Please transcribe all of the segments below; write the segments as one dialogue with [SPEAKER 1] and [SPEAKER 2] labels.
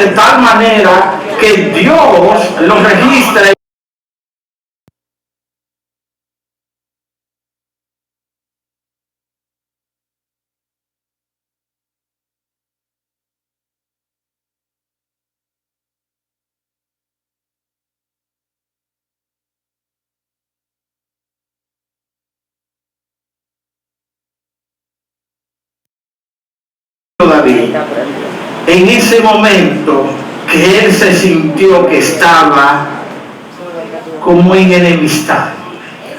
[SPEAKER 1] de tal manera que Dios lo registra. David, en ese momento que él se sintió que estaba como en enemistad.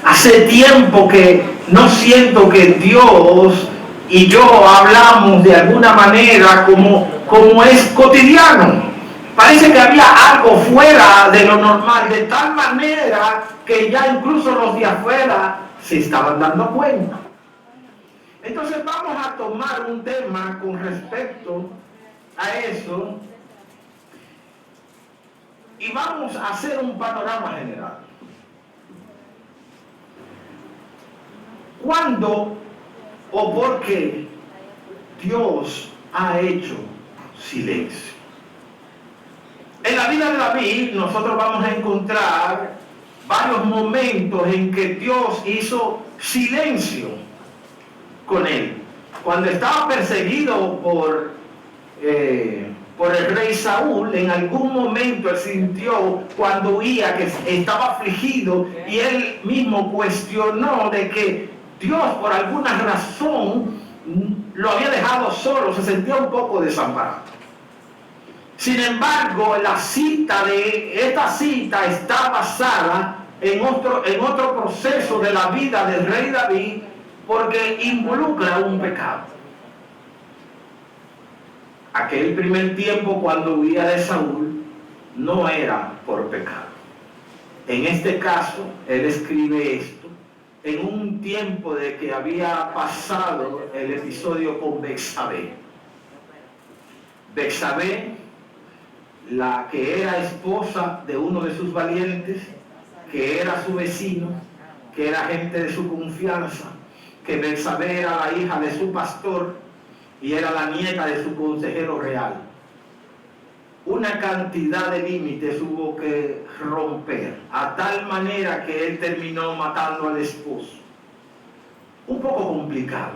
[SPEAKER 1] Hace tiempo que no siento que Dios y yo hablamos de alguna manera como es cotidiano. Parece que había algo fuera de lo normal, de tal manera que ya incluso los de afuera se estaban dando cuenta. Entonces vamos a tomar un tema con respecto a eso y vamos a hacer un panorama general. ¿Cuándo o por qué Dios ha hecho silencio? En la vida de David nosotros vamos a encontrar varios momentos en que Dios hizo silencio con él. Cuando estaba perseguido por el rey Saúl, en algún momento él sintió cuando huía que estaba afligido y él mismo cuestionó de que Dios por alguna razón lo había dejado solo, se sentía un poco desamparado. Sin embargo, esta cita está basada en otro proceso de la vida del rey David porque involucra un pecado. Aquel primer tiempo cuando huía de Saúl no era por pecado. En este caso, él escribe esto en un tiempo de que había pasado el episodio con Betsabé. Betsabé, la que era esposa de uno de sus valientes, que era su vecino, que era gente de su confianza, que Betsabé era la hija de su pastor y era la nieta de su consejero real. Una cantidad de límites hubo que romper, a tal manera que él terminó matando al esposo. Un poco complicado.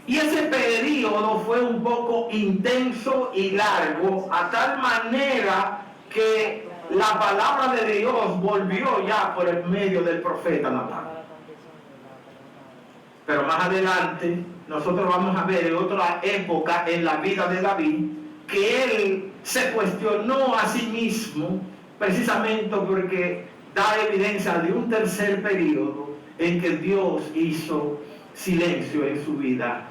[SPEAKER 1] Y ese periodo fue un poco intenso y largo, a tal manera que la palabra de Dios volvió ya por el medio del profeta Natán. Pero más adelante nosotros vamos a ver en otra época en la vida de David que él se cuestionó a sí mismo precisamente porque da evidencia de un tercer periodo en que Dios hizo silencio en su vida.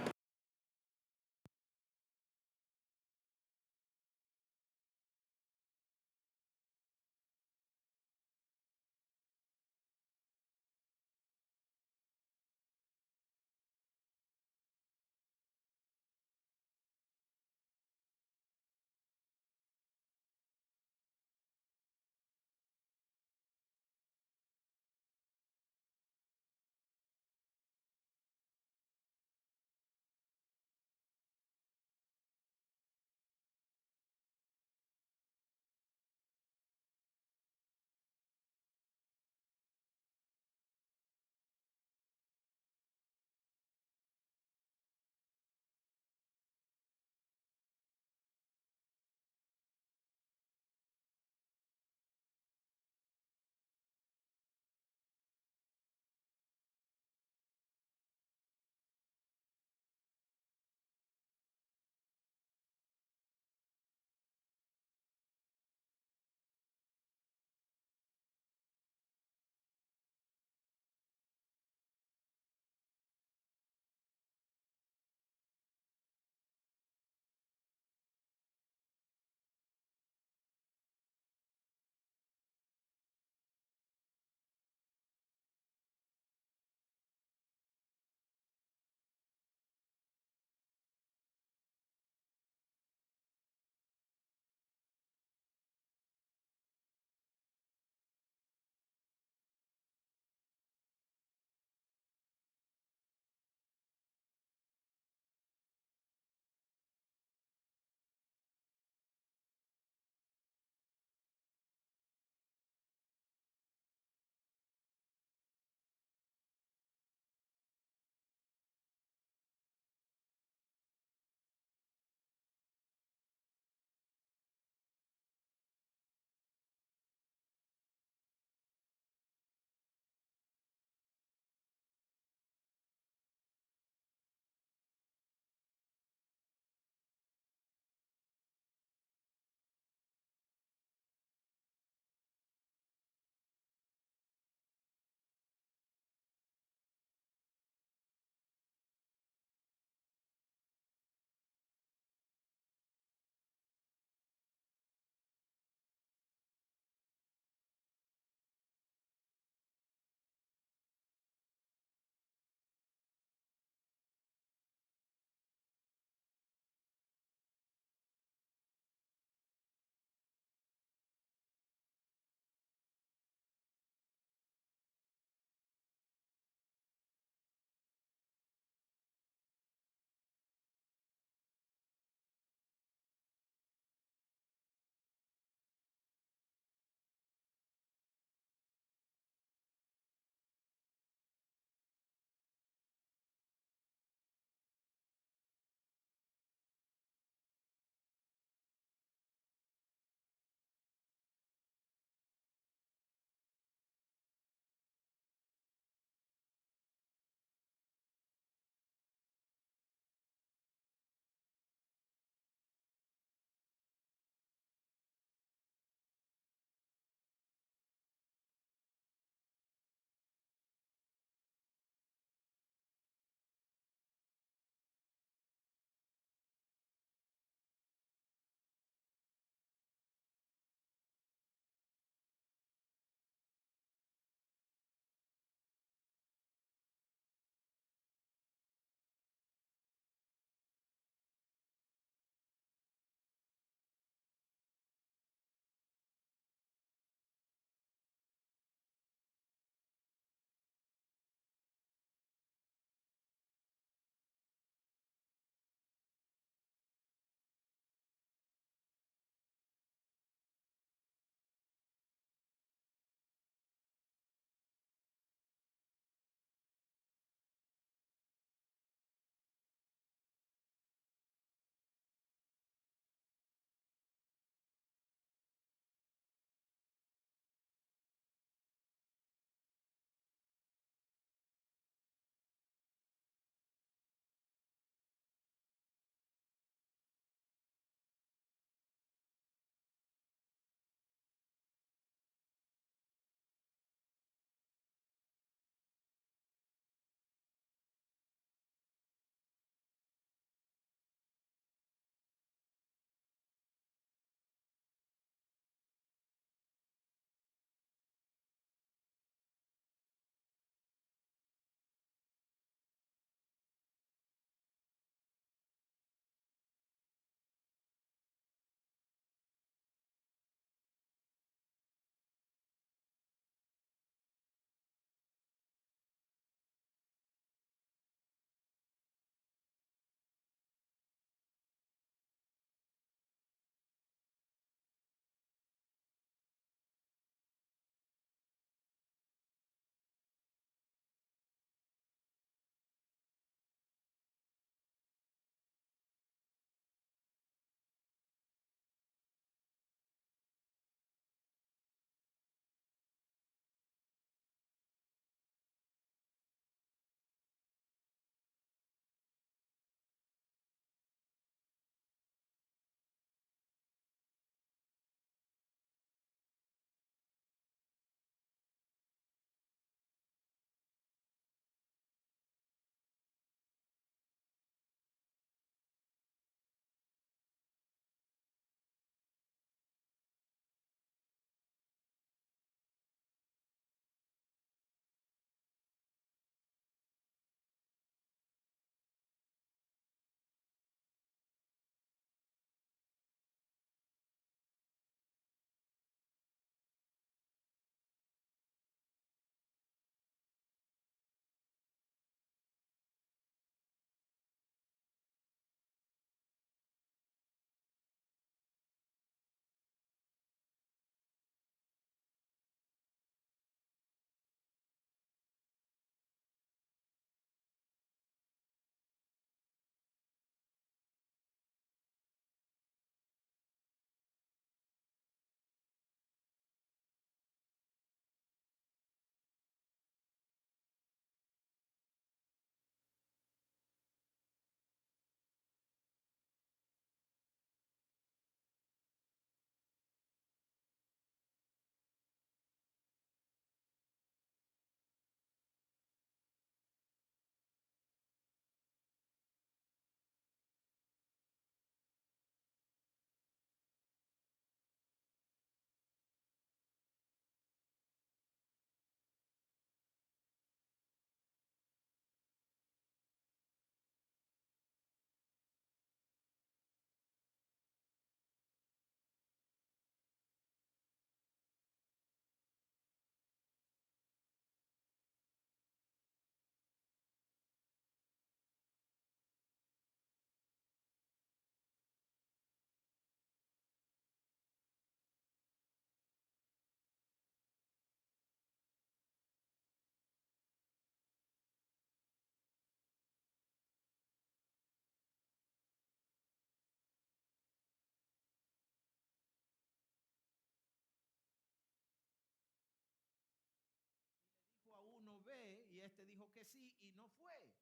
[SPEAKER 2] sí y no fue.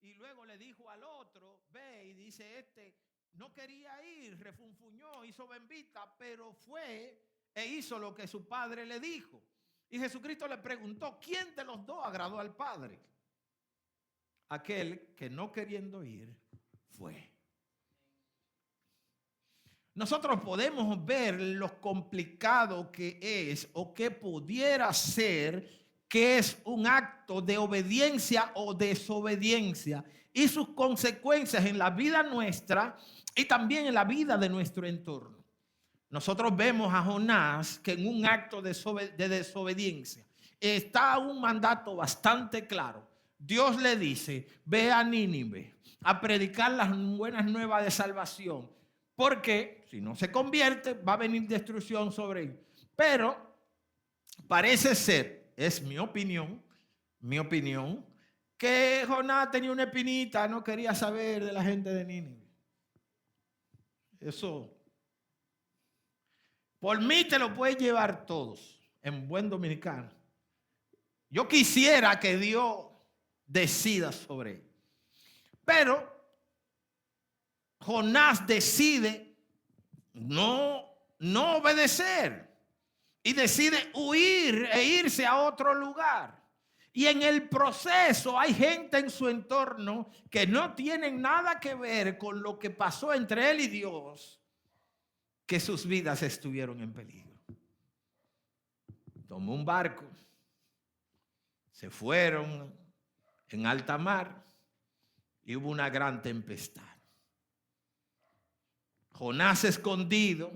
[SPEAKER 2] Y luego le dijo al otro, ve, y dice no quería ir, refunfuñó, hizo bembita, pero fue e hizo lo que su padre le dijo. Y Jesucristo le preguntó, ¿quién de los dos agradó al Padre? Aquel que no queriendo ir fue. Nosotros podemos ver lo complicado que es o que pudiera ser que es un acto de obediencia o desobediencia y sus consecuencias en la vida nuestra y también en la vida de nuestro entorno. Nosotros vemos a Jonás que en un acto de desobediencia está un mandato bastante claro. Dios le dice, ve a Nínive a predicar las buenas nuevas de salvación, porque si no se convierte va a venir destrucción sobre él. Pero parece ser, es mi opinión, que Jonás tenía una espinita, no quería saber de la gente de Nínive. Eso, por mí te lo puedes llevar todos, en buen dominicano. Yo quisiera que Dios decida sobre él. Pero Jonás decide no obedecer y decide huir e irse a otro lugar. Y en el proceso hay gente en su entorno que no tienen nada que ver con lo que pasó entre él y Dios, que sus vidas estuvieron en peligro. Tomó un barco, se fueron en alta mar y hubo una gran tempestad. Jonás escondido,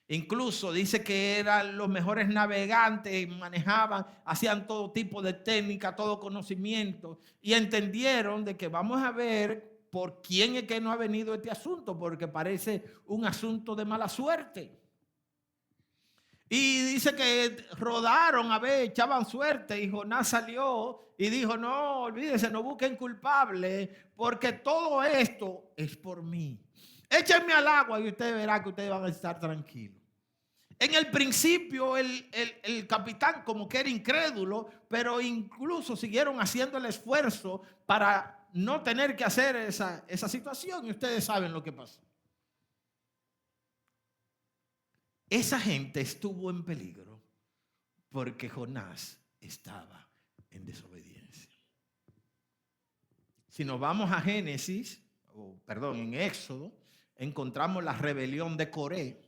[SPEAKER 2] incluso dice que eran los mejores navegantes, manejaban, hacían todo tipo de técnica, todo conocimiento, y entendieron de que vamos a ver por quién es que no ha venido este asunto, porque parece un asunto de mala suerte. Y dice que rodaron, a ver, echaban suerte, y Jonás salió y dijo, no, olvídense, no busquen culpables, porque todo esto es por mí. Échenme al agua y ustedes verán que ustedes van a estar tranquilos. En el principio el capitán como que era incrédulo, pero incluso siguieron haciendo el esfuerzo para no tener que hacer esa situación, y ustedes saben lo que pasó. Esa gente estuvo en peligro porque Jonás estaba en desobediencia. Si nos vamos a en Éxodo, encontramos la rebelión de Coré.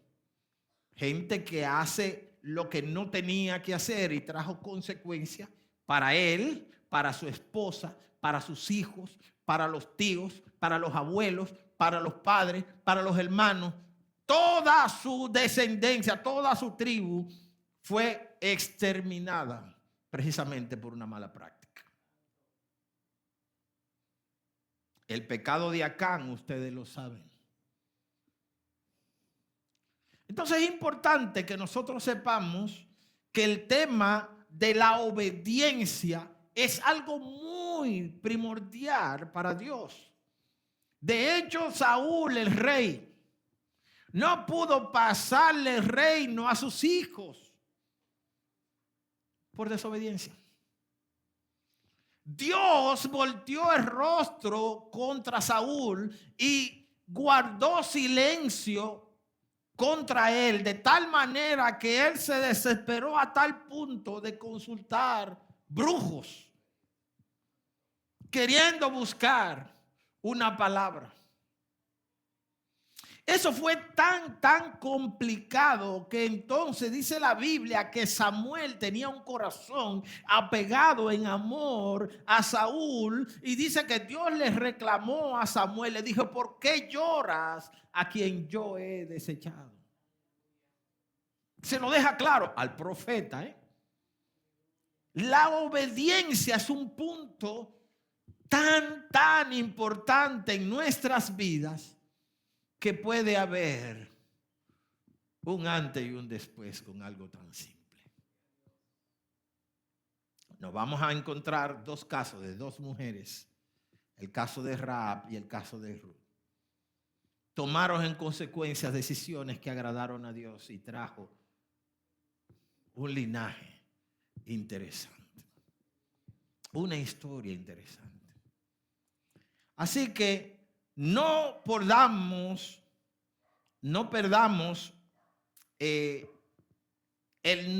[SPEAKER 2] Gente que hace lo que no tenía que hacer y trajo consecuencias para él, para su esposa, para sus hijos, para los tíos, para los abuelos, para los padres, para los hermanos. Toda su descendencia, toda su tribu fue exterminada precisamente por una mala práctica. El pecado de Acán, ustedes lo saben. Entonces es importante que nosotros sepamos que el tema de la obediencia es algo muy primordial para Dios. De hecho, Saúl, el rey, no pudo pasarle el reino a sus hijos por desobediencia. Dios volteó el rostro contra Saúl y guardó silencio contra él, de tal manera que él se desesperó a tal punto de consultar brujos, queriendo buscar una palabra. Eso fue tan complicado que entonces dice la Biblia que Samuel tenía un corazón apegado en amor a Saúl, y dice que Dios le reclamó a Samuel, le dijo, ¿por qué lloras a quien yo he desechado? Se lo deja claro al profeta. La obediencia es un punto tan importante en nuestras vidas que puede haber un antes y un después con algo tan simple. Nos vamos a encontrar dos casos de dos mujeres, el caso de Rahab y el caso de Ruth. Tomaron en consecuencia decisiones que agradaron a Dios y trajo un linaje interesante. Una historia interesante. Así que no perdamos el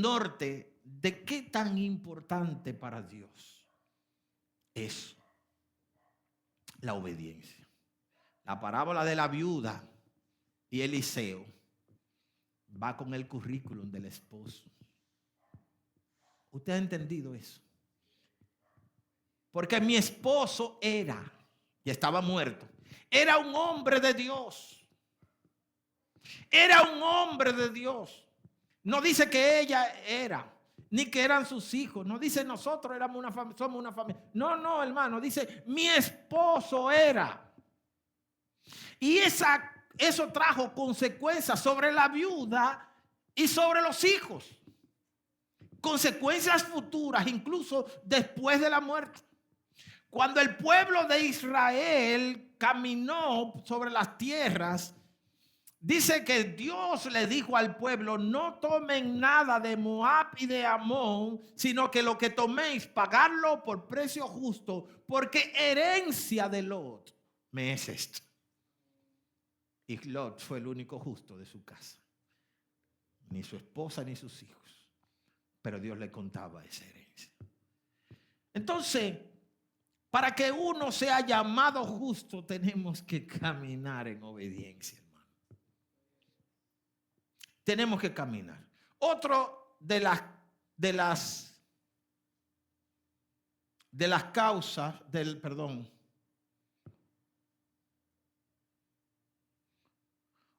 [SPEAKER 2] norte de qué tan importante para Dios es la obediencia. La parábola de la viuda y Eliseo va con el currículum del esposo. ¿Usted ha entendido eso? Porque mi esposo y estaba muerto, era un hombre de Dios. Era un hombre de Dios. No dice que ella era, ni que eran sus hijos. No dice nosotros éramos somos una familia. No, hermano. Dice mi esposo era. Y eso trajo consecuencias sobre la viuda y sobre los hijos. Consecuencias futuras, incluso después de la muerte. Cuando el pueblo de Israel caminó sobre las tierras, dice que Dios le dijo al pueblo: no tomen nada de Moab y de Amón, sino que lo que toméis, pagarlo por precio justo, porque herencia de Lot me es esto. Y Lot fue el único justo de su casa. Ni su esposa ni sus hijos. Pero Dios le contaba esa herencia. Entonces, para que uno sea llamado justo, tenemos que caminar en obediencia. Tenemos que caminar. Otro de las causas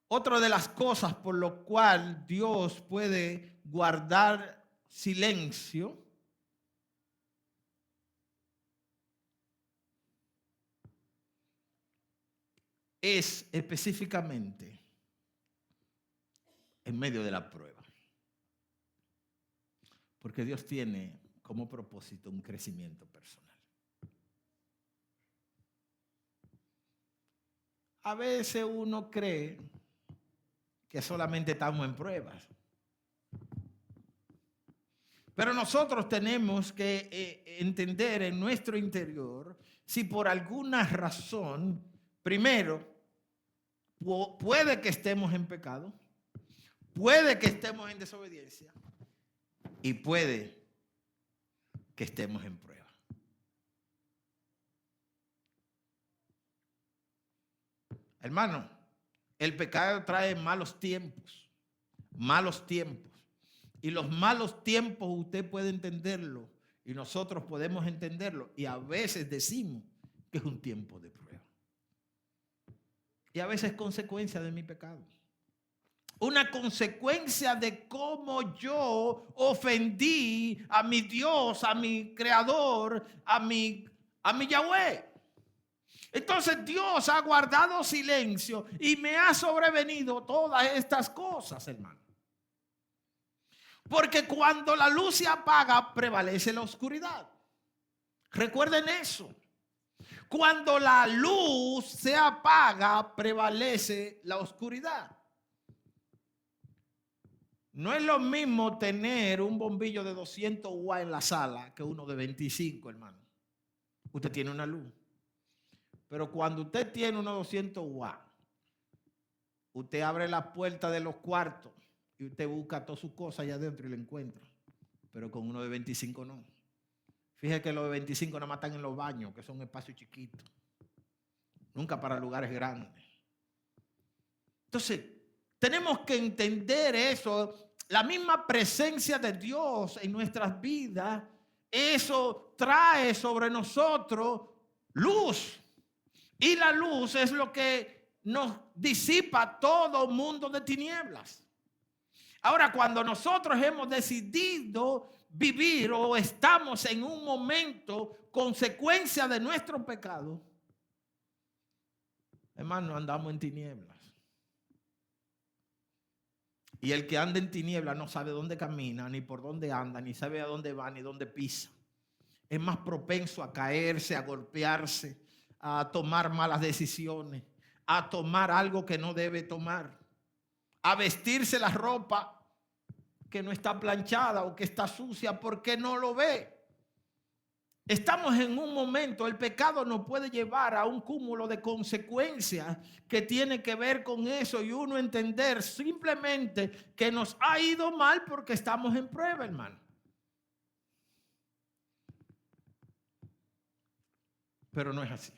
[SPEAKER 2] otra de las cosas por lo cual Dios puede guardar silencio es específicamente en medio de la prueba. Porque Dios tiene como propósito un crecimiento personal. A veces uno cree que solamente estamos en pruebas. Pero nosotros tenemos que entender en nuestro interior si por alguna razón, primero, puede que estemos en pecado, puede que estemos en desobediencia y puede que estemos en prueba. Hermano, el pecado trae malos tiempos. Y los malos tiempos usted puede entenderlo y nosotros podemos entenderlo. Y a veces decimos que es un tiempo de prueba. Y a veces es consecuencia de mi pecado. Una consecuencia de cómo yo ofendí a mi Dios, a mi Creador, a mi Yahweh. Entonces Dios ha guardado silencio y me ha sobrevenido todas estas cosas, hermano. Porque cuando la luz se apaga, prevalece la oscuridad. Recuerden eso. Cuando la luz se apaga, prevalece la oscuridad. No es lo mismo tener un bombillo de 200 watts en la sala que uno de 25, hermano. Usted tiene una luz. Pero cuando usted tiene unos 200 watts, usted abre la puerta de los cuartos y usted busca todas sus cosas allá adentro y la encuentra. Pero con uno de 25 no. Fíjese que los de 25 nada más están en los baños, que son espacios chiquitos. Nunca para lugares grandes. Entonces, tenemos que entender eso. La misma presencia de Dios en nuestras vidas, eso trae sobre nosotros luz. Y la luz es lo que nos disipa todo mundo de tinieblas. Ahora, cuando nosotros hemos decidido vivir o estamos en un momento consecuencia de nuestro pecado, hermano, andamos en tinieblas. Y el que anda en tinieblas no sabe dónde camina, ni por dónde anda, ni sabe a dónde va, ni dónde pisa. Es más propenso a caerse, a golpearse, a tomar malas decisiones, a tomar algo que no debe tomar, a vestirse la ropa que no está planchada o que está sucia porque no lo ve. Estamos en un momento, el pecado nos puede llevar a un cúmulo de consecuencias que tiene que ver con eso y uno entender simplemente que nos ha ido mal porque estamos en prueba, hermano. Pero no es así.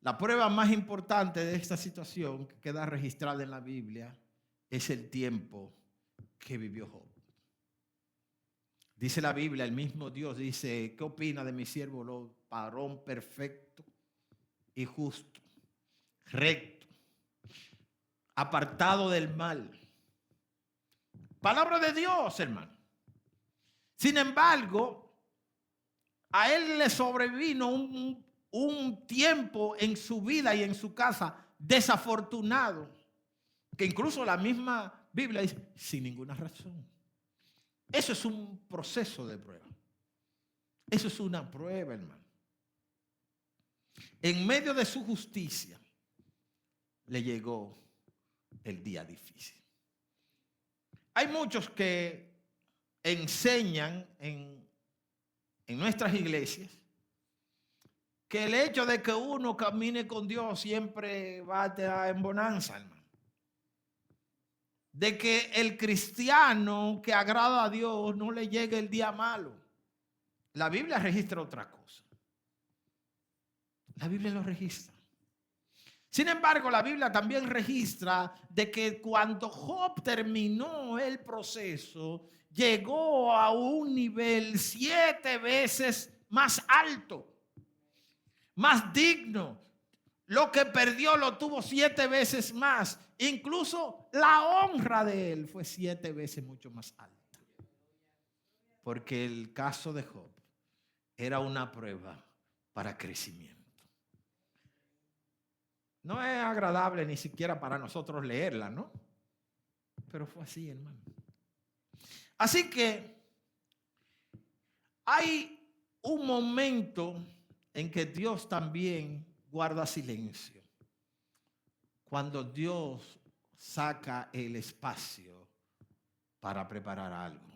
[SPEAKER 2] La prueba más importante de esta situación que queda registrada en la Biblia es el tiempo que vivió Job. Dice la Biblia, el mismo Dios dice, ¿qué opina de mi siervo Job? Varón perfecto y justo, recto, apartado del mal. Palabra de Dios, hermano. Sin embargo, a él le sobrevino un tiempo en su vida y en su casa desafortunado, que incluso la misma Biblia dice, sin ninguna razón. Eso es un proceso de prueba. Eso es una prueba, hermano. En medio de su justicia le llegó el día difícil. Hay muchos que enseñan en nuestras iglesias que el hecho de que uno camine con Dios siempre va a estar en bonanza, hermano. De que el cristiano que agrada a Dios no le llegue el día malo. La Biblia registra otra cosa. La Biblia lo registra. Sin embargo, la Biblia también registra de que cuando Job terminó el proceso, llegó a un nivel 7 veces más alto, más digno. Lo que perdió lo tuvo 7 veces más. Incluso la honra de él fue 7 veces mucho más alta. Porque el caso de Job era una prueba para crecimiento. No es agradable ni siquiera para nosotros leerla, ¿no? Pero fue así, hermano. Así que hay un momento en que Dios también guarda silencio. Cuando Dios saca el espacio para preparar algo.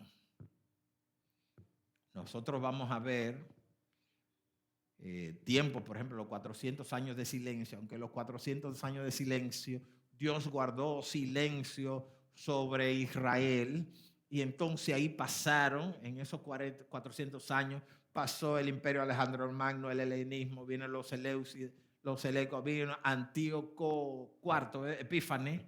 [SPEAKER 2] Nosotros vamos a ver tiempo, por ejemplo, los 400 años de silencio, aunque los 400 años de silencio, Dios guardó silencio sobre Israel y entonces ahí pasaron, en esos 400 años, pasó el imperio Alejandro Magno, el helenismo, vienen los Seleucidas, los Selecos, vino Antíoco IV, Epífanes,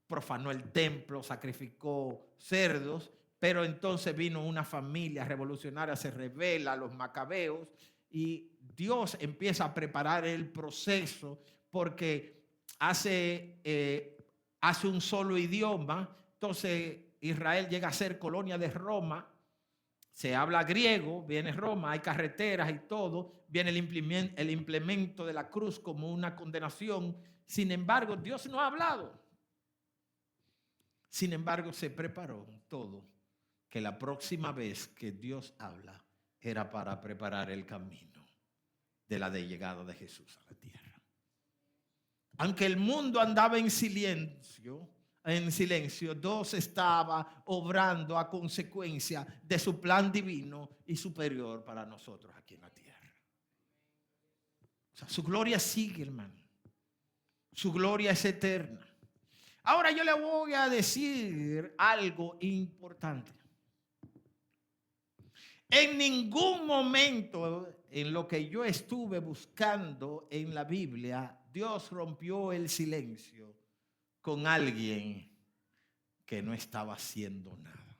[SPEAKER 2] profanó el templo, sacrificó cerdos, pero entonces vino una familia revolucionaria, se rebela, los macabeos, y Dios empieza a preparar el proceso porque hace un solo idioma. Entonces Israel llega a ser colonia de Roma, se habla griego, viene Roma, hay carreteras y todo, viene el implemento de la cruz como una condenación. Sin embargo, Dios no ha hablado. Sin embargo, se preparó todo, que la próxima vez que Dios habla era para preparar el camino de la llegada de Jesús a la tierra. Aunque el mundo andaba en silencio, Dios estaba obrando a consecuencia de su plan divino y superior para nosotros aquí en la tierra. O sea, su gloria sigue, hermano. Su gloria es eterna. Ahora yo le voy a decir algo importante. En ningún momento en lo que yo estuve buscando en la Biblia, Dios rompió el silencio con alguien que no estaba haciendo nada.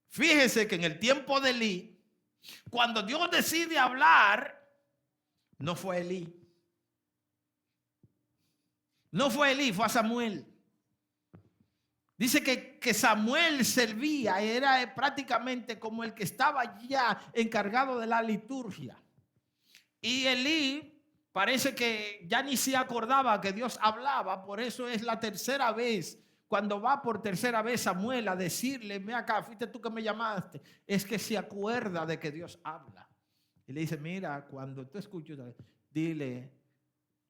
[SPEAKER 2] Fíjese que en el tiempo de Elí, cuando Dios decide hablar, no fue Elí. No fue Elí, fue a Samuel. Dice que Samuel servía, era prácticamente como el que estaba ya encargado de la liturgia. Y Elí parece que ya ni se acordaba que Dios hablaba, por eso es la tercera vez, cuando va por tercera vez Samuel a decirle, ve acá, fuiste tú que me llamaste, es que se acuerda de que Dios habla. Y le dice, mira, cuando tú escuches, dile,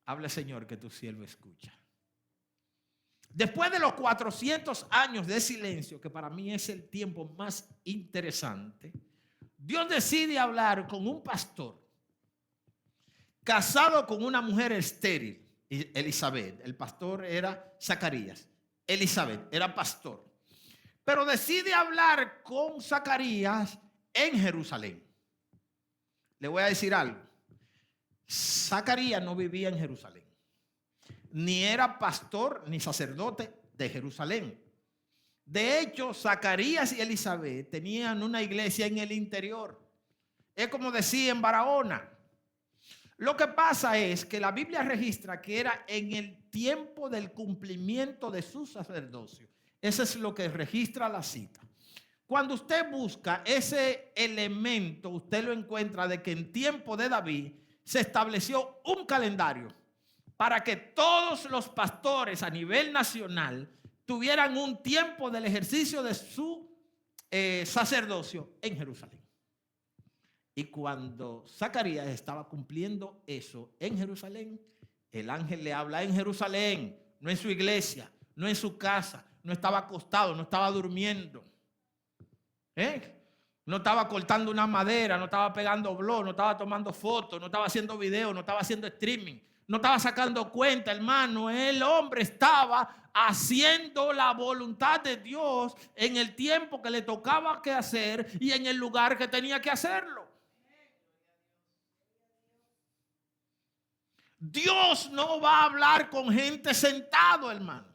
[SPEAKER 2] habla Señor que tu siervo escucha. Después de los 400 años de silencio, que para mí es el tiempo más interesante, Dios decide hablar con un pastor casado con una mujer estéril, Elizabeth. El pastor era Zacarías. Elizabeth era pastor. Pero decide hablar con Zacarías en Jerusalén. Le voy a decir algo. Zacarías no vivía en Jerusalén. Ni era pastor ni sacerdote de Jerusalén. De hecho, Zacarías y Elizabeth tenían una iglesia en el interior. Es como decía en Barahona. Lo que pasa es que la Biblia registra que era en el tiempo del cumplimiento de su sacerdocio. Eso es lo que registra la cita. Cuando usted busca ese elemento, usted lo encuentra de que en tiempo de David se estableció un calendario para que todos los pastores a nivel nacional tuvieran un tiempo del ejercicio de su sacerdocio en Jerusalén. Y cuando Zacarías estaba cumpliendo eso en Jerusalén, el ángel le habla en Jerusalén, no en su iglesia, no en su casa, no estaba acostado, no estaba durmiendo. No estaba cortando una madera, no estaba pegando blog, no estaba tomando fotos, no estaba haciendo video, no estaba haciendo streaming, no estaba sacando cuenta, hermano. El hombre estaba haciendo la voluntad de Dios en el tiempo que le tocaba que hacer y en el lugar que tenía que hacerlo. Dios no va a hablar con gente sentado, hermano.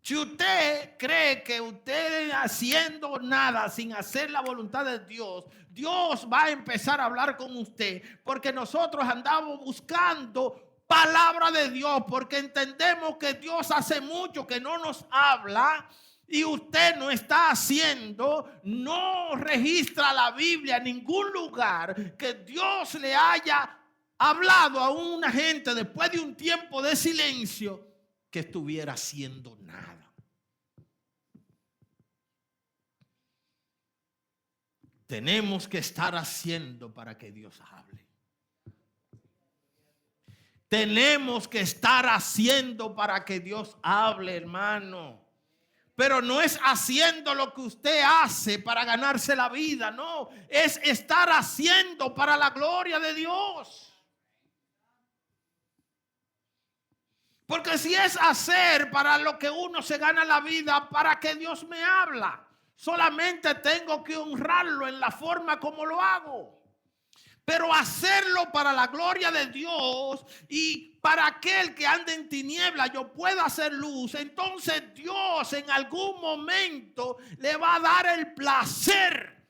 [SPEAKER 2] Si usted cree que usted haciendo nada sin hacer la voluntad de Dios, Dios va a empezar a hablar con usted, porque nosotros andamos buscando palabra de Dios, porque entendemos que Dios hace mucho que no nos habla y usted no está haciendo, no registra la Biblia en ningún lugar que Dios le haya hablado a una gente después de un tiempo de silencio que estuviera haciendo nada. Tenemos que estar haciendo para que Dios hable. Tenemos que estar haciendo para que Dios hable, hermano. Pero no es haciendo lo que usted hace para ganarse la vida, no. Es estar haciendo para la gloria de Dios. Porque si es hacer para lo que uno se gana la vida, ¿para qué Dios me habla? Solamente tengo que honrarlo en la forma como lo hago. Pero hacerlo para la gloria de Dios y para aquel que anda en tiniebla yo pueda hacer luz, entonces Dios en algún momento le va a dar el placer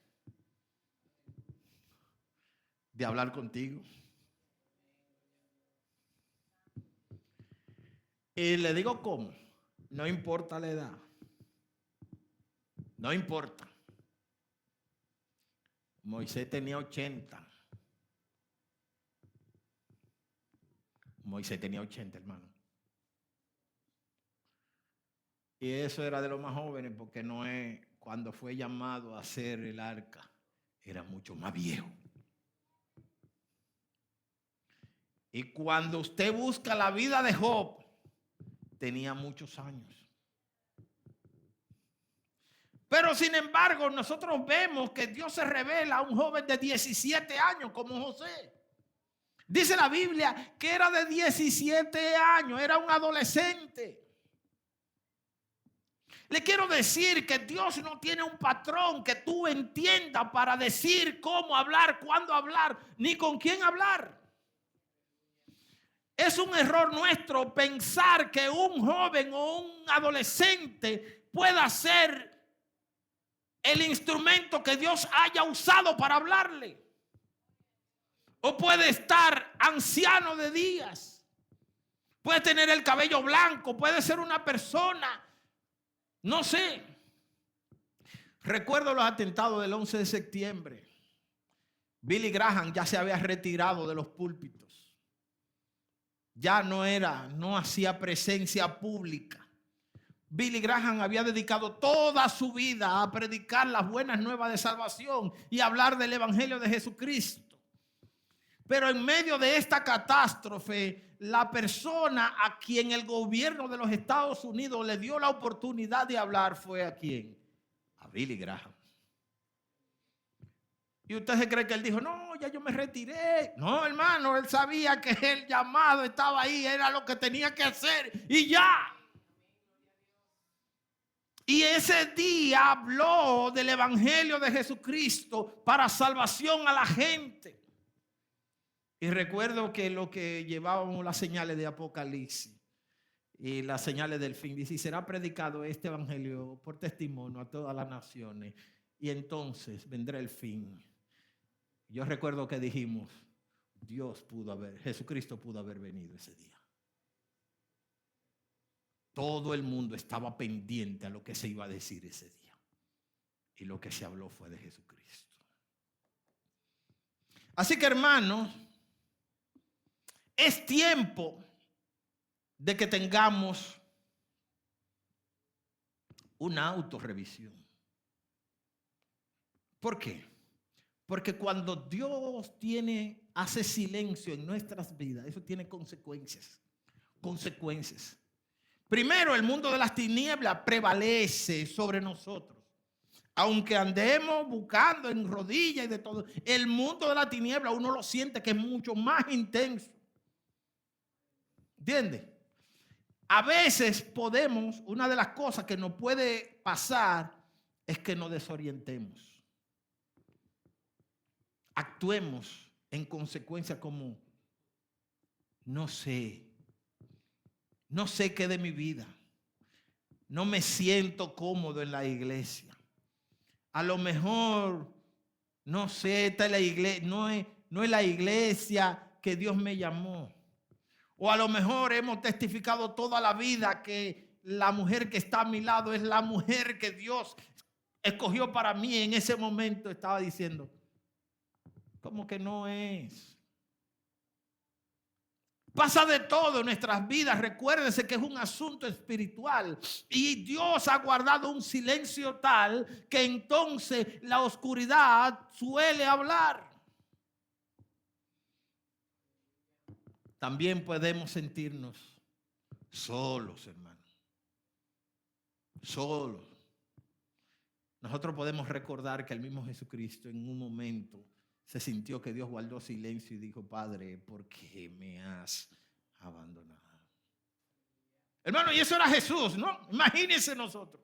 [SPEAKER 2] de hablar contigo. Y le digo cómo, no importa la edad, no importa. Moisés tenía 80. Moisés tenía 80, hermano. Y eso era de los más jóvenes, porque Noé, cuando fue llamado a hacer el arca, era mucho más viejo. Y cuando usted busca la vida de Job, tenía muchos años. Pero sin embargo, nosotros vemos que Dios se revela a un joven de 17 años como José. Dice la Biblia que era de 17 años, era un adolescente. Le quiero decir que Dios no tiene un patrón que tú entiendas para decir cómo hablar, cuándo hablar, ni con quién hablar. Es un error nuestro pensar que un joven o un adolescente pueda ser el instrumento que Dios haya usado para hablarle. O puede estar anciano de días. Puede tener el cabello blanco. Puede ser una persona. No sé. Recuerdo los atentados del 11 de septiembre. Billy Graham ya se había retirado de los púlpitos. Ya no hacía presencia pública. Billy Graham había dedicado toda su vida a predicar las buenas nuevas de salvación y hablar del evangelio de Jesucristo. Pero en medio de esta catástrofe, la persona a quien el gobierno de los Estados Unidos le dio la oportunidad de hablar fue ¿a quién? A Billy Graham. Y usted se cree que él dijo, no, ya yo me retiré. No, hermano, él sabía que el llamado estaba ahí, era lo que tenía que hacer y ya. Y ese día habló del evangelio de Jesucristo para salvación a la gente. Y recuerdo que lo que llevábamos las señales de Apocalipsis y las señales del fin, dice, y será predicado este evangelio por testimonio a todas las naciones. Y entonces vendrá el fin. Yo recuerdo que dijimos, Jesucristo pudo haber venido ese día. Todo el mundo estaba pendiente a lo que se iba a decir ese día. Y lo que se habló fue de Jesucristo. Así que, hermanos, es tiempo de que tengamos una autorrevisión. ¿Por qué? Porque cuando Dios hace silencio en nuestras vidas, eso tiene consecuencias. Consecuencias. Primero, el mundo de las tinieblas prevalece sobre nosotros. Aunque andemos buscando en rodillas y de todo, el mundo de la tiniebla uno lo siente que es mucho más intenso. ¿Entiendes? A veces una de las cosas que nos puede pasar es que nos desorientemos. Actuemos en consecuencia como, no sé qué de mi vida. No me siento cómodo en la iglesia. A lo mejor, no sé, esta es la iglesia, no es la iglesia que Dios me llamó. O a lo mejor hemos testificado toda la vida que la mujer que está a mi lado es la mujer que Dios escogió para mí. En ese momento estaba diciendo, ¿cómo que no es? Pasa de todo en nuestras vidas. Recuérdese que es un asunto espiritual. Y Dios ha guardado un silencio tal que entonces la oscuridad suele hablar. También podemos sentirnos solos, hermano. Solos. Nosotros podemos recordar que el mismo Jesucristo en un momento se sintió que Dios guardó silencio y dijo, Padre, ¿por qué me has abandonado? Hermano, y eso era Jesús, ¿no? Imagínense nosotros.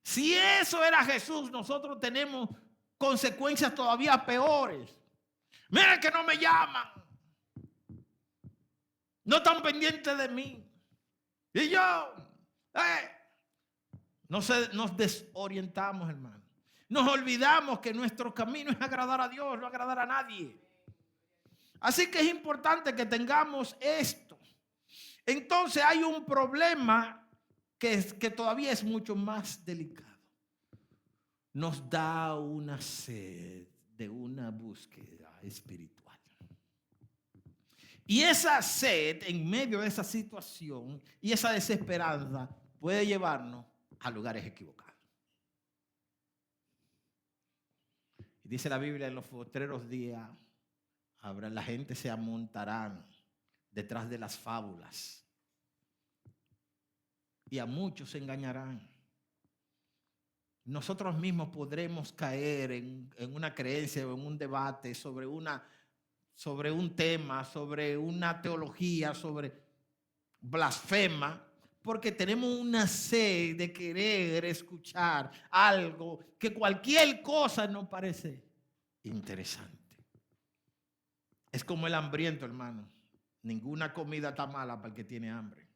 [SPEAKER 2] Si eso era Jesús, nosotros tenemos consecuencias todavía peores. Mira que no me llaman. No están pendientes de mí. Y yo, nos desorientamos, hermano. Nos olvidamos que nuestro camino es agradar a Dios, no agradar a nadie. Así que es importante que tengamos esto. Entonces hay un problema que todavía es mucho más delicado. Nos da una sed de una búsqueda espiritual. Y esa sed en medio de esa situación y esa desesperanza puede llevarnos a lugares equivocados. Dice la Biblia, en los postreros días la gente se amontarán detrás de las fábulas y a muchos se engañarán. Nosotros mismos podremos caer en una creencia o en un debate sobre un tema, sobre una teología, sobre blasfema, porque tenemos una sed de querer escuchar algo que cualquier cosa nos parece interesante. Es como el hambriento, hermano. Ninguna comida está mala para el que tiene hambre.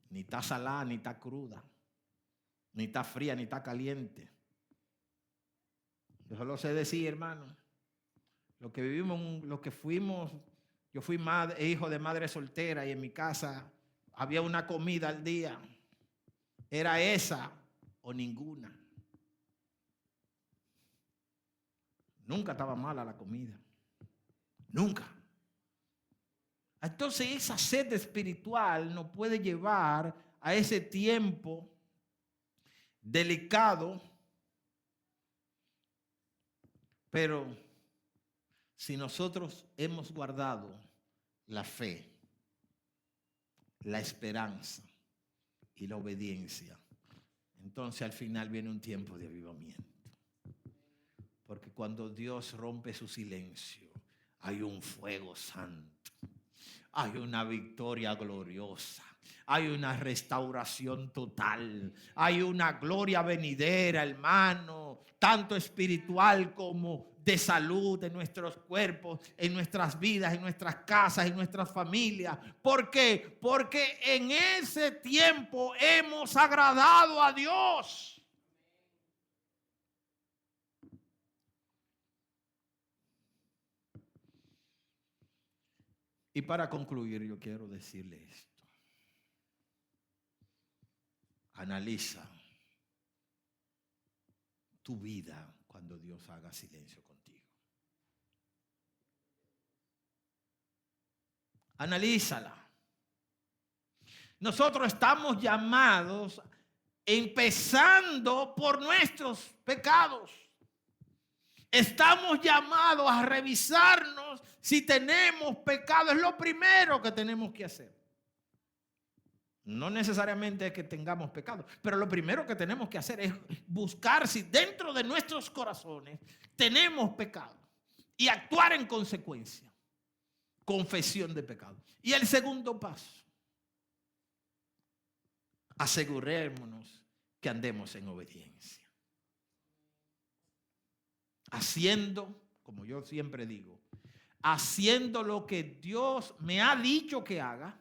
[SPEAKER 2] Ni está salada, ni está cruda. Ni está fría, ni está caliente. Yo solo sé decir, hermano, lo que vivimos, lo que fuimos. Yo fui hijo de madre soltera y en mi casa había una comida al día. Era esa o ninguna. Nunca estaba mala la comida. Nunca. Entonces esa sed espiritual nos puede llevar a ese tiempo delicado, pero si nosotros hemos guardado la fe, la esperanza y la obediencia, entonces al final viene un tiempo de avivamiento. Porque cuando Dios rompe su silencio, hay un fuego santo, hay una victoria gloriosa, hay una restauración total, hay una gloria venidera, hermano, tanto espiritual como de salud en nuestros cuerpos, en nuestras vidas, en nuestras casas, en nuestras familias. ¿Por qué? Porque en ese tiempo hemos agradado a Dios. Y para concluir, yo quiero decirle esto. Analiza tu vida cuando Dios haga silencio contigo. Analízala. Nosotros estamos llamados, empezando por nuestros pecados. Estamos llamados a revisarnos si tenemos pecado. Es lo primero que tenemos que hacer. No necesariamente es que tengamos pecado, pero lo primero que tenemos que hacer es buscar si dentro de nuestros corazones tenemos pecado y actuar en consecuencia. Confesión de pecado. Y el segundo paso, asegurémonos que andemos en obediencia. Haciendo, como yo siempre digo, haciendo lo que Dios me ha dicho que haga,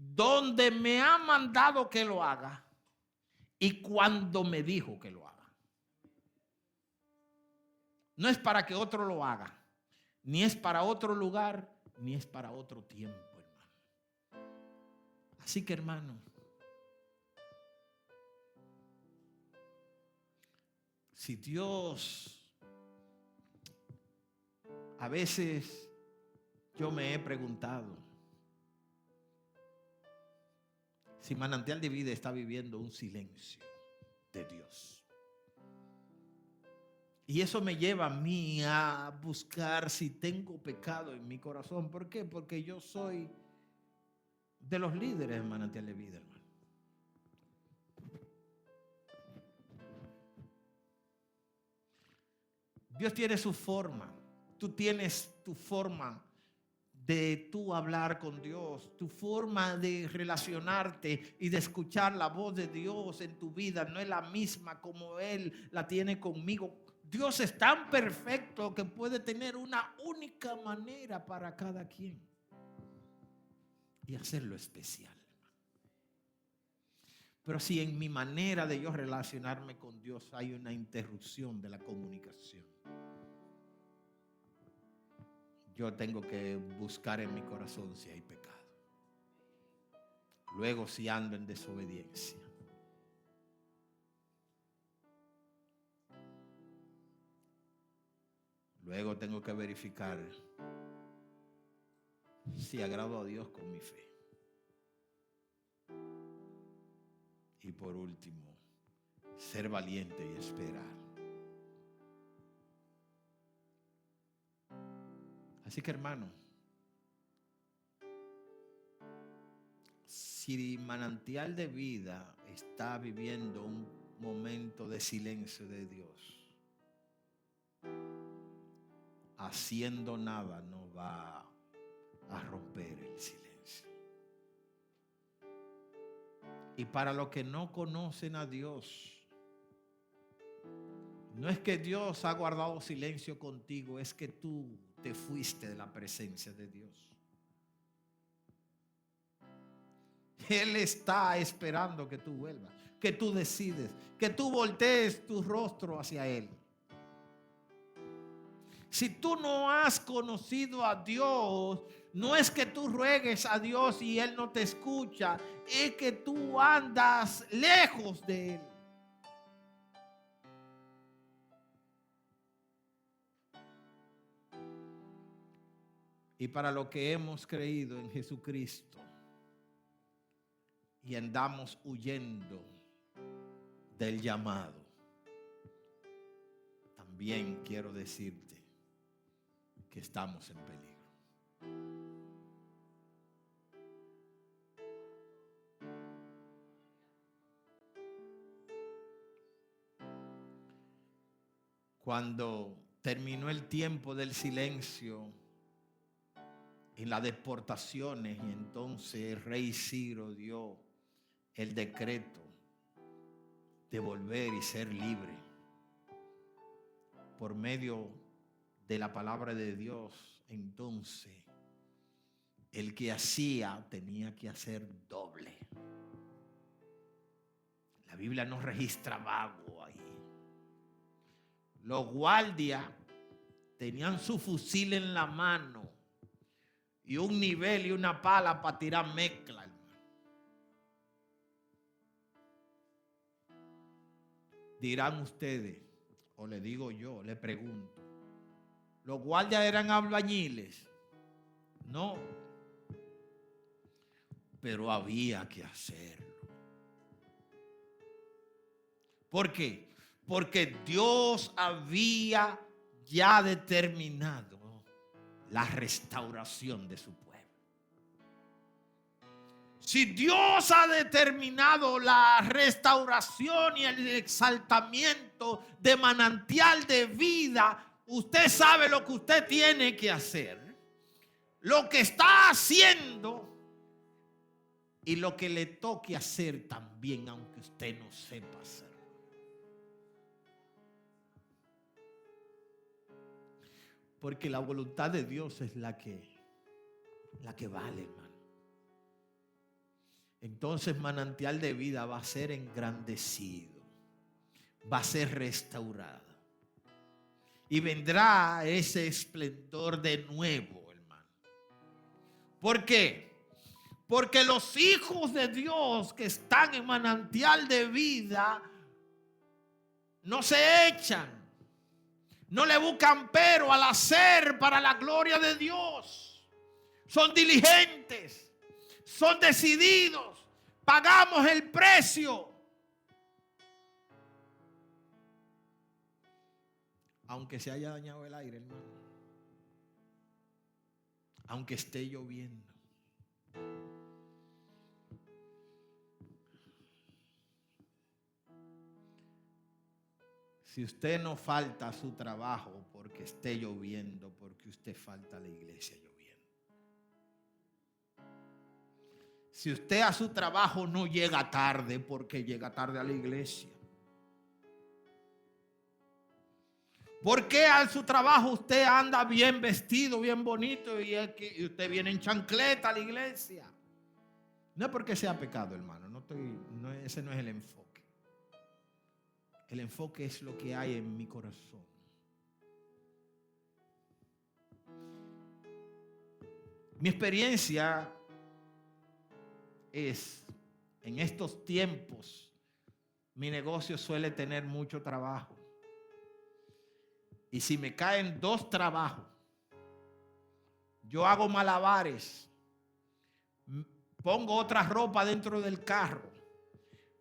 [SPEAKER 2] donde me ha mandado que lo haga y cuando me dijo que lo haga. No es para que otro lo haga, ni es para otro lugar, ni es para otro tiempo, hermano. Así que, hermano, si Dios, a veces yo me he preguntado si Manantial de Vida está viviendo un silencio de Dios. Y eso me lleva a mí a buscar si tengo pecado en mi corazón. ¿Por qué? Porque yo soy de los líderes de Manantial de Vida, hermano. Dios tiene su forma. Tú tienes tu forma de tú hablar con Dios, tu forma de relacionarte y de escuchar la voz de Dios en tu vida no es la misma como Él la tiene conmigo. Dios es tan perfecto que puede tener una única manera para cada quien y hacerlo especial. Pero si en mi manera de yo relacionarme con Dios hay una interrupción de la comunicación, yo tengo que buscar en mi corazón si hay pecado. Luego, si ando en desobediencia, luego tengo que verificar si agrado a Dios con mi fe. Y por último, ser valiente y esperar. Así que, hermano, si Manantial de Vida está viviendo un momento de silencio de Dios, haciendo nada no va a romper el silencio. Y para los que no conocen a Dios, no es que Dios ha guardado silencio contigo, es que tú te fuiste de la presencia de Dios. Él está esperando que tú vuelvas, que tú decides, que tú voltees tu rostro hacia Él. Si tú no has conocido a Dios, no es que tú ruegues a Dios y Él no te escucha, es que tú andas lejos de Él. Y para lo que hemos creído en Jesucristo y andamos huyendo del llamado, también quiero decirte que estamos en peligro. Cuando terminó el tiempo del silencio en las deportaciones, y entonces el rey Ciro dio el decreto de volver y ser libre por medio de la palabra de Dios, entonces el que hacía tenía que hacer doble. La Biblia no registra vago ahí. Los guardias tenían su fusil en la mano y un nivel y una pala para tirar mezcla, hermano. Dirán ustedes, o le digo yo, le pregunto, ¿los guardias eran albañiles? No, pero había que hacerlo. ¿Por qué? Porque Dios había ya determinado la restauración de su pueblo. Si Dios ha determinado la restauración y el exaltamiento de manantial de vida, usted sabe lo que usted tiene que hacer, lo que está haciendo y lo que le toque hacer también, aunque usted no sepa hacerlo. Porque la voluntad de Dios es la que vale, hermano. Entonces manantial de vida va a ser engrandecido, va a ser restaurado. Y vendrá ese esplendor de nuevo, hermano. ¿Por qué? Porque los hijos de Dios que están en manantial de vida no se echan. No le buscan pero al hacer para la gloria de Dios. Son diligentes, son decididos, pagamos el precio. Aunque se haya dañado el aire, hermano. Aunque esté lloviendo. Si usted no falta a su trabajo porque esté lloviendo, porque usted falta a la iglesia lloviendo. Si usted a su trabajo no llega tarde porque llega tarde a la iglesia. ¿Por qué a su trabajo usted anda bien vestido, bien bonito y usted viene en chancleta a la iglesia? No es porque sea pecado, hermano. Ese no es el enfoque. El enfoque es lo que hay en mi corazón. Mi experiencia es, en estos tiempos, mi negocio suele tener mucho trabajo. Y si me caen 2 trabajos, yo hago malabares, pongo otra ropa dentro del carro,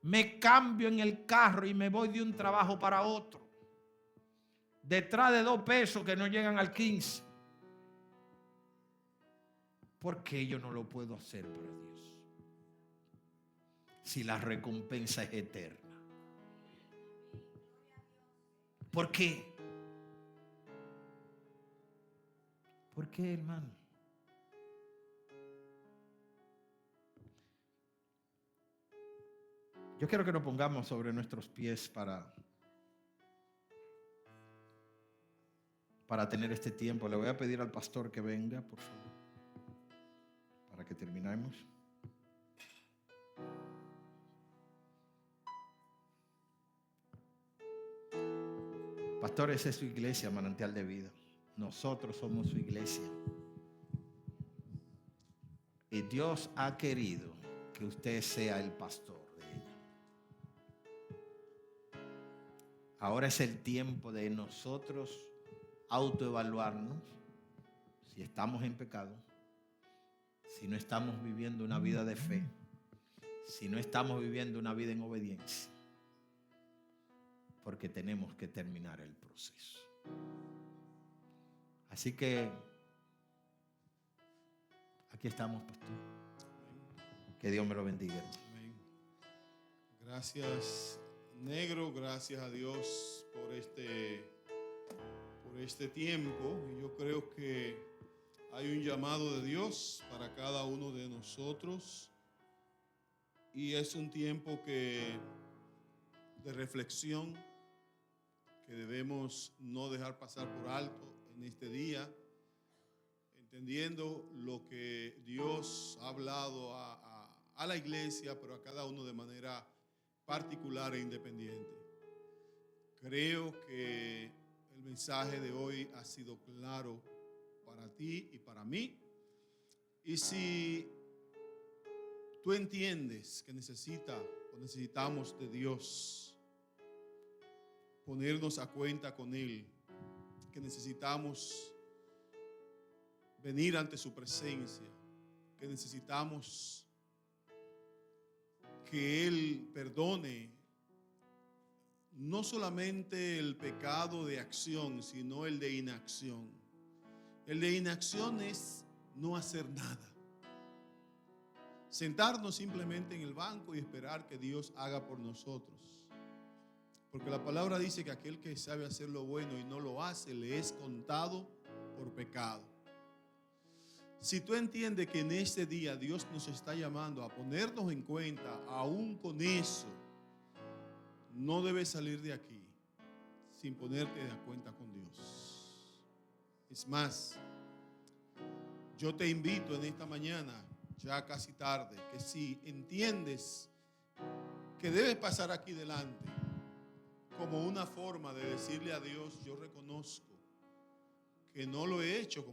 [SPEAKER 2] me cambio en el carro y me voy de un trabajo para otro, detrás de 2 pesos que no llegan al 15. ¿Por qué yo no lo puedo hacer para Dios? Si la recompensa es eterna. ¿Por qué? ¿Por qué, hermano? Yo quiero que nos pongamos sobre nuestros pies para tener este tiempo. Le voy a pedir al pastor que venga, por favor, para que terminemos. Pastor, esa es su iglesia, Manantial de Vida. Nosotros somos su iglesia. Y Dios ha querido que usted sea el pastor de ella. Ahora es el tiempo de nosotros autoevaluarnos si estamos en pecado, si no estamos viviendo una vida de fe, si no estamos viviendo una vida en obediencia, porque tenemos que terminar el proceso. Así que aquí estamos, pastor. Que Dios me lo bendiga.
[SPEAKER 3] Amén. Gracias, Negro. Gracias a Dios por este tiempo. Y yo creo que hay un llamado de Dios para cada uno de nosotros. Y es un tiempo de reflexión que debemos no dejar pasar por alto en este día, entendiendo lo que Dios ha hablado a la iglesia, pero a cada uno de manera particular e independiente. Creo que el mensaje de hoy ha sido claro para ti y para mí. Y si tú entiendes que necesitamos de Dios, ponernos a cuenta con Él, que necesitamos venir ante su presencia, que necesitamos que Él perdone no solamente el pecado de acción, sino el de inacción. El de inacción es no hacer nada. Sentarnos simplemente en el banco y esperar que Dios haga por nosotros. Porque la palabra dice que aquel que sabe hacer lo bueno y no lo hace, le es contado por pecado. Si tú entiendes que en este día Dios nos está llamando a ponernos en cuenta, aún con eso, no debes salir de aquí sin ponerte de cuenta con Dios. Es más, yo te invito en esta mañana, ya casi tarde, que si entiendes que debes pasar aquí delante como una forma de decirle a Dios, yo reconozco que no lo he hecho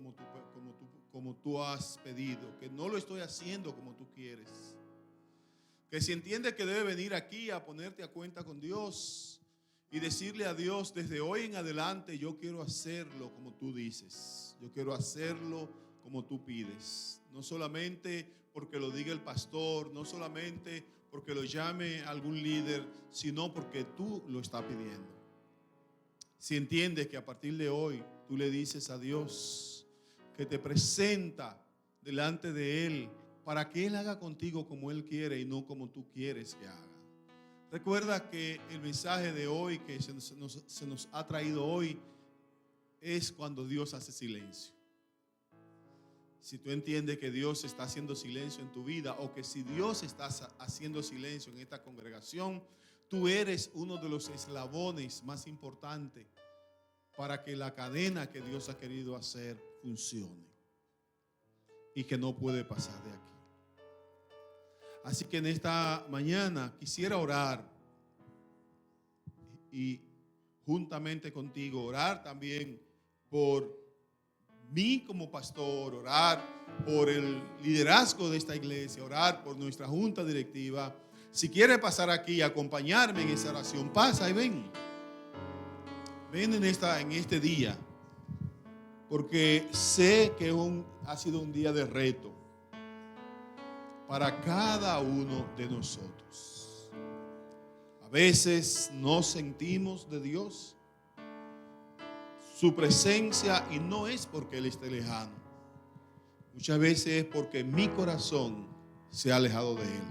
[SPEAKER 3] como tú has pedido, que no lo estoy haciendo como tú quieres. Que si entiendes que debe venir aquí a ponerte a cuenta con Dios y decirle a Dios, desde hoy en adelante yo quiero hacerlo como tú dices, yo quiero hacerlo como tú pides, no solamente porque lo diga el pastor, no solamente porque lo llame algún líder, sino porque tú lo estás pidiendo. Si entiendes que a partir de hoy tú le dices a Dios que te presenta delante de Él para que Él haga contigo como Él quiere y no como tú quieres que haga. Recuerda que el mensaje de hoy que se nos ha traído hoy es cuando Dios hace silencio. Si tú entiendes que Dios está haciendo silencio en tu vida, o que si Dios está haciendo silencio en esta congregación, tú eres uno de los eslabones más importantes para que la cadena que Dios ha querido hacer funcione y que no puede pasar de aquí. Así que en esta mañana quisiera orar y juntamente contigo orar también por mí como pastor, orar por el liderazgo de esta iglesia, orar por nuestra junta directiva. Si quieres pasar aquí y acompañarme en esa oración, pasa y ven. Ven en este día, porque sé que ha sido un día de reto para cada uno de nosotros. A veces no sentimos de Dios su presencia, y no es porque Él esté lejano. Muchas veces es porque mi corazón se ha alejado de Él.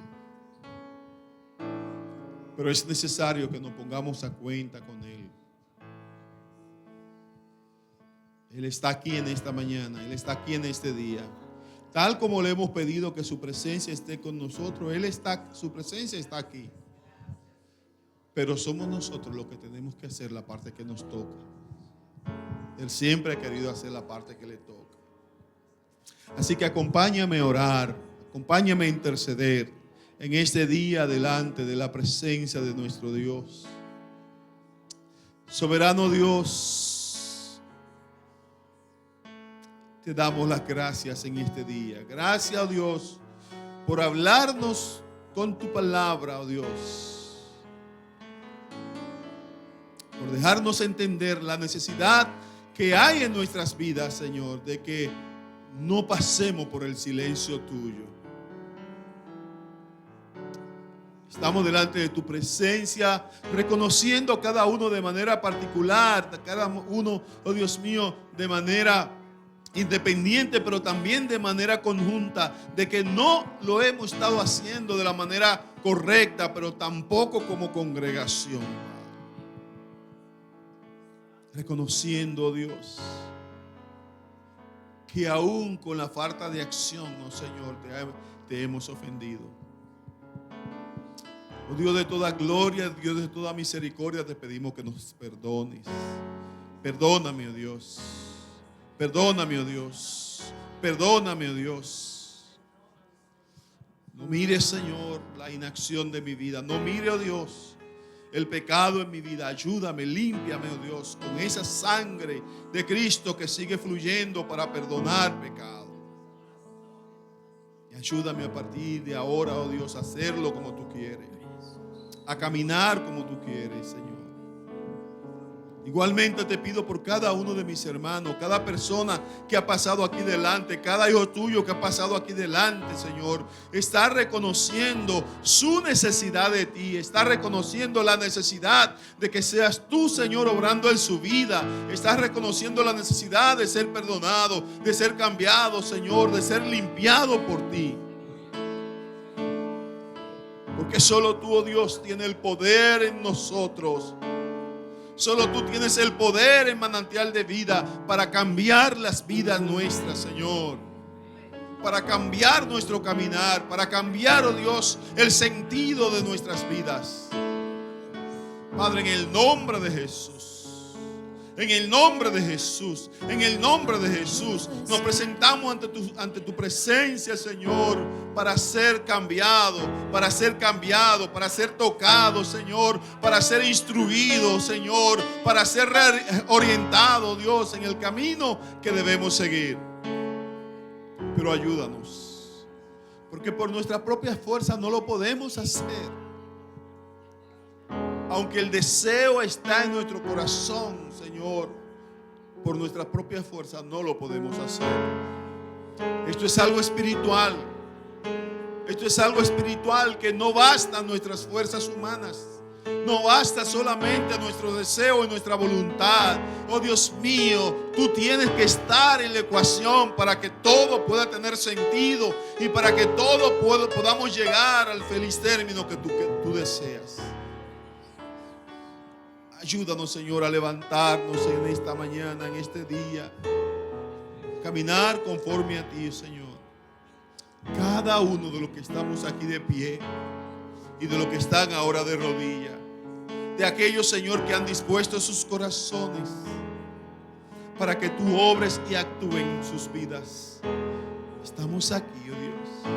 [SPEAKER 3] Pero es necesario que nos pongamos a cuenta con Él. Él está aquí en esta mañana, Él está aquí en este día. Tal como le hemos pedido que su presencia esté con nosotros, su presencia está aquí. Pero somos nosotros los que tenemos que hacer la parte que nos toca. Él siempre ha querido hacer la parte que le toca. Así que acompáñame a orar, acompáñame a interceder en este día delante de la presencia de nuestro Dios. Soberano Dios, te damos las gracias en este día. Gracias, oh Dios, por hablarnos con tu palabra, oh Dios. Por dejarnos entender la necesidad que hay en nuestras vidas, Señor, de que no pasemos por el silencio tuyo. Estamos delante de tu presencia, reconociendo cada uno de manera particular, cada uno, oh Dios mío, de manera independiente, pero también de manera conjunta, de que no lo hemos estado haciendo de la manera correcta, pero tampoco como congregación. Reconociendo, Dios, que aún con la falta de acción, oh Señor, te hemos ofendido. Oh Dios de toda gloria, Dios de toda misericordia, te pedimos que nos perdones. Perdóname, oh Dios. Perdóname, oh Dios. Perdóname, oh Dios. No mire, Señor, la inacción de mi vida. No mire, oh Dios, el pecado en mi vida. Ayúdame, límpiame, oh Dios, con esa sangre de Cristo que sigue fluyendo para perdonar pecado. Y ayúdame a partir de ahora, oh Dios, a hacerlo como tú quieres, a caminar como tú quieres, Señor. Igualmente te pido por cada uno de mis hermanos, cada persona que ha pasado aquí delante, cada hijo tuyo que ha pasado aquí delante, Señor, está reconociendo su necesidad de ti, está reconociendo la necesidad de que seas tú, Señor, obrando en su vida, está reconociendo la necesidad de ser perdonado, de ser cambiado, Señor, de ser limpiado por ti. Porque solo tú, oh Dios, tienes el poder en nosotros. Solo tú tienes el poder en Manantial de Vida para cambiar las vidas nuestras, Señor. Para cambiar nuestro caminar, para cambiar, oh Dios, el sentido de nuestras vidas. Padre, en el nombre de Jesús. En el nombre de Jesús, en el nombre de Jesús, nos presentamos ante tu presencia, Señor, para ser cambiado, para ser tocado, Señor, para ser instruido, Señor, para ser orientado, Dios, en el camino que debemos seguir. Pero ayúdanos, porque por nuestra propia fuerza no lo podemos hacer. Aunque el deseo está en nuestro corazón, Señor, por nuestra propia fuerza no lo podemos hacer. Esto es algo espiritual. Esto es algo espiritual que no bastan nuestras fuerzas humanas. No basta solamente nuestro deseo y nuestra voluntad. Oh Dios mío, tú tienes que estar en la ecuación para que todo pueda tener sentido y para que todo podamos llegar al feliz término que tú deseas. Ayúdanos, Señor, a levantarnos en esta mañana, en este día. Caminar conforme a ti, Señor. Cada uno de los que estamos aquí de pie y de los que están ahora de rodilla. De aquellos, Señor, que han dispuesto sus corazones para que tú obres y actúes en sus vidas. Estamos aquí, oh Dios,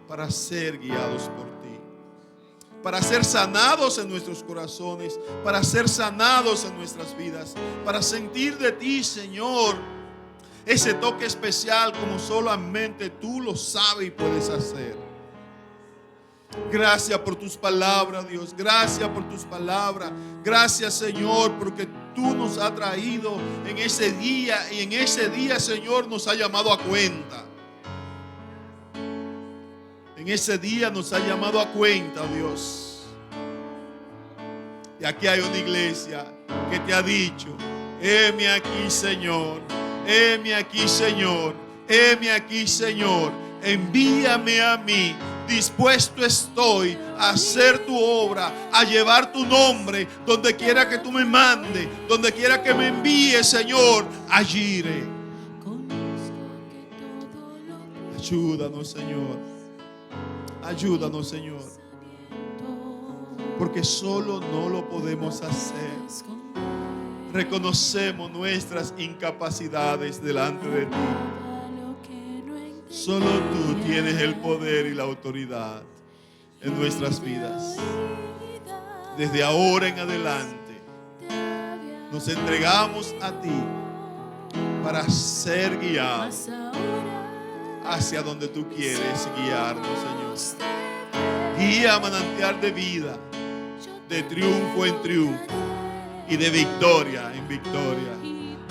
[SPEAKER 3] para ser guiados por ti. Para ser sanados en nuestros corazones, para ser sanados en nuestras vidas, para sentir de ti, Señor, ese toque especial como solamente tú lo sabes y puedes hacer. Gracias por tus palabras, Dios. Gracias por tus palabras. Gracias, Señor, porque tú nos has traído en ese día y en ese día, Señor, nos ha llamado a cuenta. En ese día nos ha llamado a cuenta, Dios. Y aquí hay una iglesia que te ha dicho: heme aquí, Señor. Heme aquí, Señor. Heme aquí, Señor. Envíame a mí. Dispuesto estoy a hacer tu obra, a llevar tu nombre donde quiera que tú me mandes, donde quiera que me envíes, Señor. Allí iré. Ayúdanos, Señor. Ayúdanos, Señor, porque solo no lo podemos hacer. Reconocemos nuestras incapacidades delante de ti. Solo tú tienes el poder y la autoridad en nuestras vidas. Desde ahora en adelante nos entregamos a ti para ser guiados hacia donde tú quieres guiarnos, Señor. Guía a Manantial de Vida, de triunfo en triunfo y de victoria en victoria.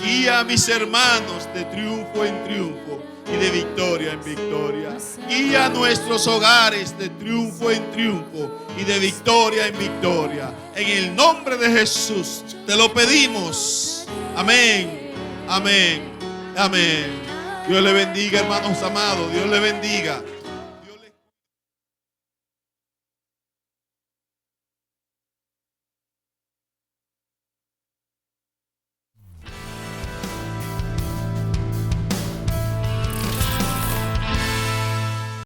[SPEAKER 3] Guía a mis hermanos de triunfo en triunfo y de victoria en victoria. Guía a nuestros hogares de triunfo en triunfo y de victoria en victoria. En el nombre de Jesús te lo pedimos. Amén. Amén. Amén. Dios le bendiga, hermanos amados. Dios le bendiga.